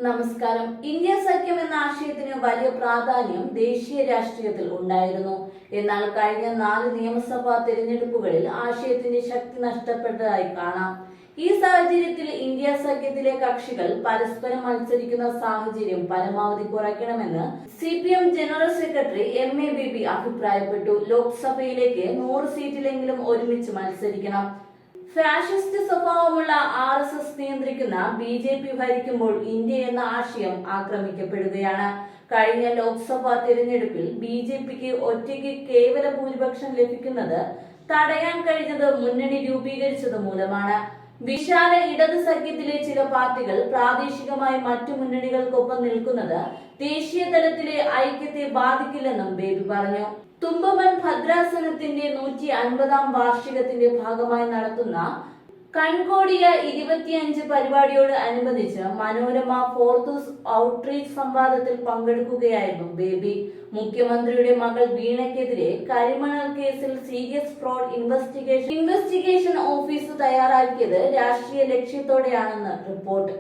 നമസ്കാരം. ഇന്ത്യ സഖ്യം എന്ന ആശയത്തിന് വലിയ പ്രാധാന്യം ദേശീയ രാഷ്ട്രീയത്തിൽ ഉണ്ടായിരുന്നു. എന്നാൽ കഴിഞ്ഞ 4 നിയമസഭാ തെരഞ്ഞെടുപ്പുകളിൽ ആശയത്തിന്റെ ശക്തി നഷ്ടപ്പെട്ടതായി കാണാം. ഈ സാഹചര്യത്തിൽ ഇന്ത്യ സഖ്യത്തിലെ കക്ഷികൾ പരസ്പരം മത്സരിക്കുന്ന സാഹചര്യം പരമാവധി കുറയ്ക്കണമെന്ന് CPM general secretary MA baby അഭിപ്രായപ്പെട്ടു. ലോക്സഭയിലേക്ക് 100 സീറ്റിലെങ്കിലും ഒരുമിച്ച് മത്സരിക്കണം. ഫാഷിസ്റ്റ് സ്വഭാവമുള്ള RSS നിയന്ത്രിക്കുന്ന BJP ഭരിക്കുമ്പോൾ ഇന്ത്യ എന്ന ആശയം ആക്രമിക്കപ്പെടുകയാണ്. കഴിഞ്ഞ ലോക്സഭാ തിരഞ്ഞെടുപ്പിൽ BJPക്ക് ഒറ്റയ്ക്ക് കേവല ഭൂരിപക്ഷം ലഭിക്കുന്നത് തടയാൻ കഴിഞ്ഞത് മുന്നണി രൂപീകരിച്ചത് മൂലമാണ്. വിശാല ഇടത് സഖ്യത്തിലെ ചില പാർട്ടികൾ പ്രാദേശികമായി മറ്റു മുന്നണികൾക്കൊപ്പം നിൽക്കുന്നത് ദേശീയ തലത്തിലെ ഐക്യത്തെ ബാധിക്കില്ലെന്നും ബേബി പറഞ്ഞു. തുമ്പമൺ ഭദ്രാസനത്തിന്റെ 150-ാം വാർഷികത്തിന്റെ ഭാഗമായി നടത്തുന്ന കൺകോടിയ 25 പരിപാടിയോട് അനുബന്ധിച്ച് മനോരമ ഫോർത്തൂസ് ഔട്ട്റീച്ച് സംവാദത്തിൽ പങ്കെടുക്കുകയായിരുന്നു ബേബി. മുഖ്യമന്ത്രിയുടെ മകൾ വീണയ്ക്കെതിരെ കരിമണൽ കേസിൽ സീരിയസ് ഫ്രോഡ് ഇൻവെസ്റ്റിഗേഷൻ ഓഫീസ് തയ്യാറാക്കിയത് രാഷ്ട്രീയ ലക്ഷ്യത്തോടെയാണെന്ന് റിപ്പോർട്ട്.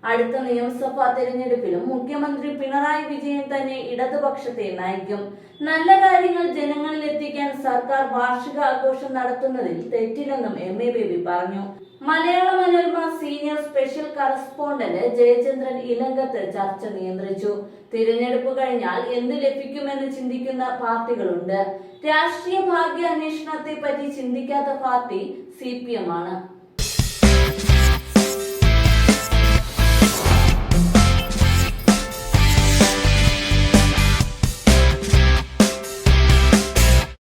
അടുത്ത നിയമസഭാ തെരഞ്ഞെടുപ്പിലും മുഖ്യമന്ത്രി പിണറായി വിജയൻ തന്നെ ഇടതുപക്ഷത്തെ നയിക്കും. നല്ല കാര്യങ്ങൾ ജനങ്ങളിൽ എത്തിക്കാൻ സർക്കാർ വാർഷികാഘോഷം നടത്തുന്നതിൽ തെറ്റില്ലെന്നും MA ബേബി പറഞ്ഞു. Malayala Manorama senior special correspondent Jayachandran Ilankath ചർച്ച നിയന്ത്രിച്ചു. തിരഞ്ഞെടുപ്പ് കഴിഞ്ഞാൽ എന്ത് ലഭിക്കുമെന്ന് ചിന്തിക്കുന്ന പാർട്ടികളുണ്ട്. രാഷ്ട്രീയ ഭാഗ്യ അന്വേഷണത്തെ പറ്റി ചിന്തിക്കാത്ത പാർട്ടി CPM ആണ്.